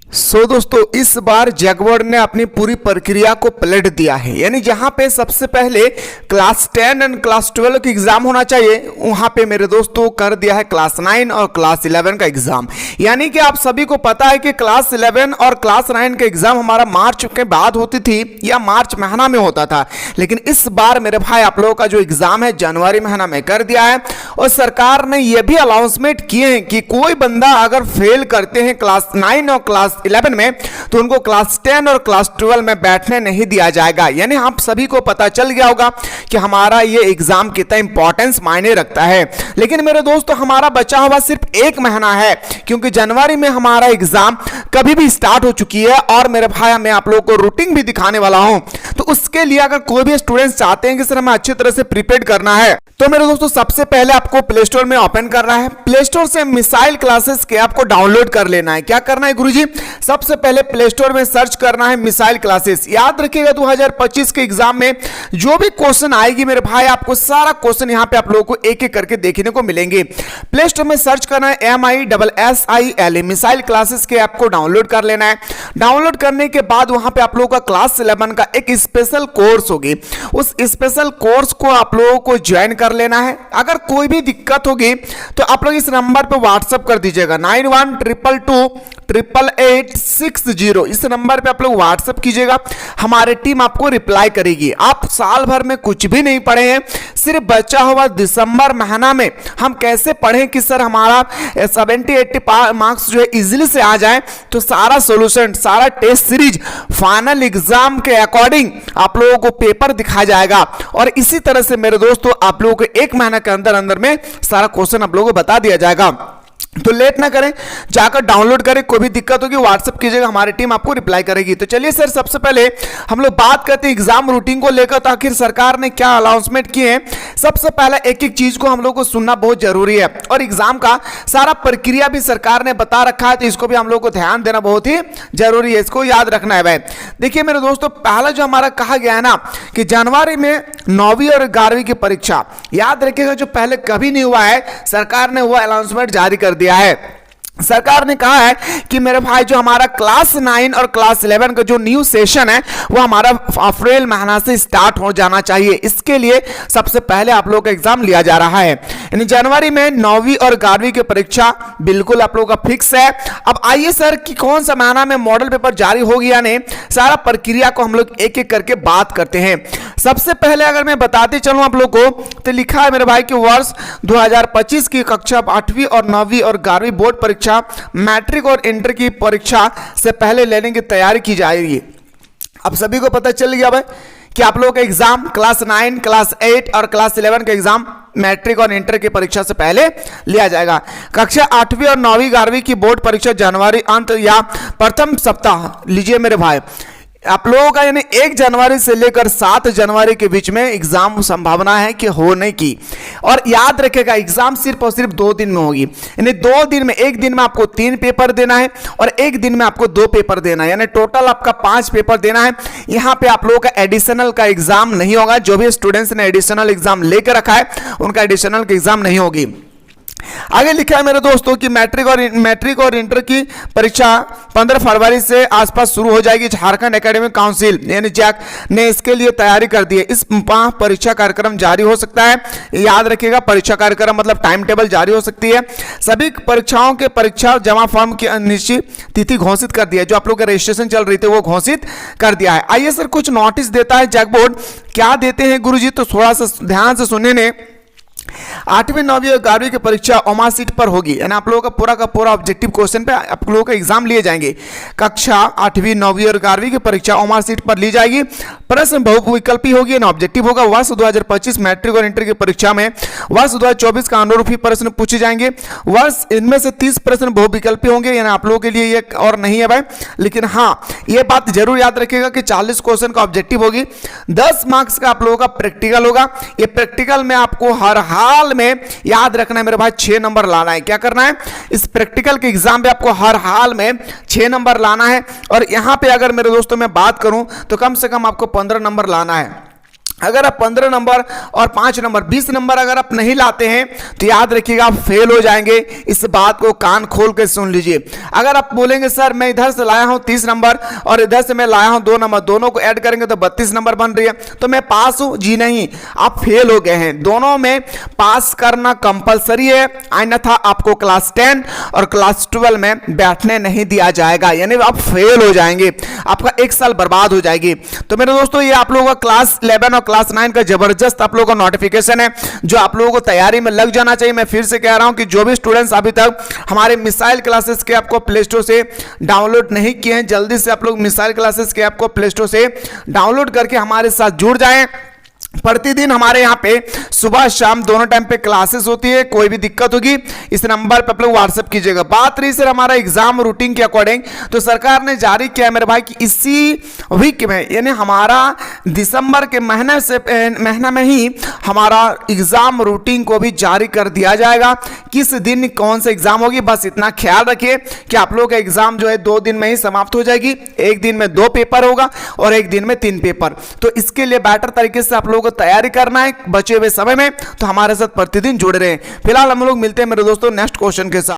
दोस्तों इस बार JAC board ने अपनी पूरी प्रक्रिया को पलट दिया है। यानी जहां पे सबसे पहले क्लास 10 एंड क्लास 12 का एग्जाम होना चाहिए, वहां पे मेरे दोस्तों कर दिया है क्लास 9 और क्लास 11 का एग्जाम। यानी कि आप सभी को पता है कि क्लास 11 और क्लास 9 का एग्जाम हमारा मार्च के बाद होती थी या मार्च महीना में होता था, लेकिन इस बार मेरे भाई आप लोगों का जो एग्जाम है जनवरी महीना में कर दिया है। और सरकार ने यह भी अनाउंसमेंट किए हैं कि कोई बंदा अगर फेल करते हैं क्लास 9 और क्लास 11 में तो उनको क्लास 10 और क्लास 12 में बैठने नहीं दिया जाएगा। यानी आप सभी को पता चल गया होगा कि हमारा ये एग्जाम कितना इंपॉर्टेंस मायने रखता है। लेकिन मेरे दोस्तों हमारा बचा हुआ सिर्फ एक महीना है, क्योंकि जनवरी में हमारा एग्जाम कभी भी स्टार्ट हो चुकी है। और मेरे भाई मैं आप लोगों को रूटीन भी दिखाने वाला हूं, तो उसके लिए अगर कोई भी स्टूडेंट्स चाहते हैं कि सर हमें अच्छी तरह से प्रिपेयर करना है, तो मेरे दोस्तों सबसे पहले आपको प्ले स्टोर में ओपन करना है। प्ले स्टोर से मिसाइल क्लासेस के आपको डाउनलोड कर लेना है। क्या करना है गुरुजी, सबसे पहले प्ले स्टोर में सर्च करना है मिसाइल क्लासेस। याद रखिएगा 2025 के एग्जाम में जो भी क्वेश्चन आएगी मेरे भाई, आपको सारा क्वेश्चन यहां पे आप लोगों को एक एक करके देखने को मिलेंगे। प्ले स्टोर में सर्च करना है MISSILE मिसाइल क्लासेस के ऐप को डाउनलोड कर लेना है। डाउनलोड करने के बाद वहां पे आप लोगों का क्लास 11 का एक स्पेशल कोर्स होगी, उस स्पेशल कोर्स को आप लोगों को ज्वाइन कर लेना है। अगर कोई भी दिक्कत होगी तो आप लोग इस नंबर पे व्हाट्सएप कर दीजिएगा 9122288660। इस नंबर पे आप लोग व्हाट्सएप कीजिएगा, हमारी टीम आपको रिप्लाई करेगी। आप साल भर में कुछ भी नहीं पढ़े हैं, सिर्फ बचा हुआ दिसंबर महीना में हम कैसे पढ़ें कि सर हमारा 70-80 मार्क्स जो है इजीली से आ जाए, तो सारा सॉल्यूशन, सारा टेस्ट सीरीज फाइनल एग्जाम के अकॉर्डिंग आप लोगों को पेपर दिखाया जाएगा। और इसी तरह से मेरे दोस्तों आप लोगों को एक महीना के अंदर अंदर में सारा क्वेश्चन आप लोगों को बता दिया जाएगा। तो लेट ना करें, जाकर डाउनलोड करें। कोई भी दिक्कत होगी व्हाट्सएप कीजिएगा, हमारी टीम आपको रिप्लाई करेगी। तो चलिए सर सबसे पहले हम लोग बात करते हैं एग्जाम रूटीन को लेकर, तो आखिर सरकार ने क्या अनाउंसमेंट किए हैं। सबसे पहले एक एक चीज को हम लोग को सुनना बहुत जरूरी है, और एग्जाम का सारा प्रक्रिया भी सरकार ने बता रखा है, तो इसको भी हम लोग को ध्यान देना बहुत ही जरूरी है, इसको याद रखना है भाई। देखिए मेरे दोस्तों पहला जो हमारा कहा गया है ना कि जनवरी में 9वीं और 11वीं की परीक्षा, याद रखिएगा जो पहले कभी नहीं हुआ है, सरकार ने वो अनाउंसमेंट जारी कर दिया है। सरकार ने कहा है कि मेरे भाई जो हमारा क्लास 9 और क्लास 11 का जो न्यू सेशन है वो हमारा अप्रैल महीना से स्टार्ट हो जाना चाहिए। इसके लिए सबसे पहले आप लोगों का एग्जाम लिया जा रहा है। यानी जनवरी में 9वीं और 11वीं की परीक्षा बिल्कुल आप लोगों का फिक्स है। अब आइए सर कि कौन सा महीना में मॉडल पेपर जारी हो गया नहीं, सारा प्रक्रिया को हम लोग एक एक करके बात करते हैं। सबसे पहले अगर मैं बताते चलूं आप लोग को, तो लिखा है मेरे भाई कि वर्ष 2025 की कक्षा 8वीं और 9वीं और 11वीं बोर्ड परीक्षा मैट्रिक और इंटर की परीक्षा से पहले लेने की तैयारी की जाएगी। अब सभी को पता चल गया भाई कि आप लोगों का एग्जाम क्लास 9, क्लास 8 और क्लास 11 का एग्जाम मैट्रिक और इंटर की परीक्षा से पहले लिया जाएगा। कक्षा 8वीं और 9वीं 11वीं की बोर्ड परीक्षा जनवरी अंत या प्रथम सप्ताह लीजिए मेरे भाई। आप लोगों का यानी 1 जनवरी से लेकर 7 जनवरी के बीच में एग्जाम संभावना है कि होने की। और याद रखेगा एग्जाम सिर्फ और सिर्फ 2 दिन में होगी। यानी 2 दिन में, एक दिन में आपको 3 पेपर देना है और एक दिन में आपको 2 पेपर देना है, यानी टोटल आपका 5 पेपर देना है। यहां पे आप लोगों का एडिशनल का एग्जाम नहीं होगा। जो भी स्टूडेंट्स ने एडिशनल एग्जाम लेकर रखा है उनका एडिशनल का एग्जाम नहीं होगी। आगे लिखा है मेरे दोस्तों कि मैट्रिक और इंटर की परीक्षा 15 फरवरी से आसपास शुरू हो जाएगी। झारखंड एकेडमिक काउंसिल यानी जैक ने इसके लिए तैयारी कर दी है। इस माह परीक्षा कार्यक्रम जारी हो सकता है। याद रखिएगा परीक्षा कार्यक्रम मतलब टाइम टेबल जारी हो सकती है। सभी परीक्षाओं के परीक्षा जमा फॉर्म की निश्चित तिथि घोषित कर दी है। जो आप लोग का रजिस्ट्रेशन चल रही थी वो घोषित कर दिया है। आइए सर कुछ नोटिस देता है जैक बोर्ड, क्या देते हैं गुरुजी, तो थोड़ा सा ध्यान से सुनने ने। 8वीं 9वीं और 11वीं की परीक्षा ओमा सीट पर होगी, यानी आप लोगों का पूरा ऑब्जेक्टिव क्वेश्चन पे आप लोगों का एग्जाम लिए जाएंगे। कक्षा 8वीं 9वीं और 11वीं की परीक्षा ओमा सीट पर ली जाएगी। प्रश्न बहुविकल्पी होगी ना ऑब्जेक्टिव होगा। वर्ष 2025 मैट्रिक और इंटर की परीक्षा में वर्ष 2024 का अनुरूप ही प्रश्न पूछे जाएंगे। वर्ष इनमें से 30 प्रश्न बहुविकल्पी होंगे, यानी आप लोगों के लिए ये और नहीं है भाई। लेकिन हाँ ये बात जरूर याद रखिएगा कि 40 क्वेश्चन का ऑब्जेक्टिव होगी, 10 मार्क्स का आप लोगों का प्रैक्टिकल होगा। ये प्रैक्टिकल में आपको हर हाल में याद रखना है मेरे भाई 6 नंबर लाना है। क्या करना है, इस प्रैक्टिकल के एग्जाम पे आपको हर हाल में 6 नंबर लाना है। और यहां पे अगर मेरे दोस्तों मैं बात करूं तो कम से कम आपको 15 नंबर लाना है। अगर आप 15 नंबर और 5 नंबर 20 नंबर अगर आप नहीं लाते हैं तो याद रखिएगा आप फेल हो जाएंगे। इस बात को कान खोल के सुन लीजिए। अगर आप बोलेंगे सर मैं इधर से लाया हूं 30 नंबर और इधर से मैं लाया हूं 2 नंबर, दोनों को ऐड करेंगे तो 32 नंबर बन रही है, तो मैं पास हूं? जी नहीं, आप फेल हो गए हैं। दोनों में पास करना कंपलसरी है, अन्यथा आपको क्लास 10 और क्लास 12 में बैठने नहीं दिया जाएगा, यानी आप फेल हो जाएंगे, आपका 1 साल बर्बाद हो जाएगी। तो मेरे दोस्तों ये आप लोगों का क्लास 11 और क्लास 9 का जबरदस्त आप लोगों का नोटिफिकेशन है जो आप लोगों को तैयारी में लग जाना चाहिए। मैं फिर से कह रहा हूं कि जो भी स्टूडेंट्स अभी तक हमारे मिसाइल क्लासेस के आपको प्ले स्टोर से डाउनलोड नहीं किए हैं, जल्दी से आप लोग मिसाइल क्लासेस के आपको प्ले स्टोर से डाउनलोड करके हमारे साथ जुड़ जाएं। प्रतिदिन हमारे यहाँ पे सुबह शाम दोनों टाइम पे क्लासेस होती है। कोई भी दिक्कत होगी इस नंबर पे आप लोग व्हाट्सएप कीजिएगा। बात रही सर हमारा एग्जाम रूटीन के अकॉर्डिंग, तो सरकार ने जारी किया मेरे भाई कि इसी वीक में, यानी हमारा दिसंबर के महीना में ही हमारा एग्जाम रूटीन को भी जारी कर दिया जाएगा। किस दिन कौन सा एग्जाम होगी, बस इतना ख्याल रखिए कि आप लोग का एग्जाम जो है 2 दिन में ही समाप्त हो जाएगी। एक दिन में 2 पेपर होगा और एक दिन में 3 पेपर। तो इसके लिए बेटर तरीके से आप लोग को तैयारी करना है बचे हुए समय में, तो हमारे साथ प्रतिदिन जुड़े रहें। फिलहाल हम लोग मिलते हैं मेरे दोस्तों नेक्स्ट क्वेश्चन के साथ।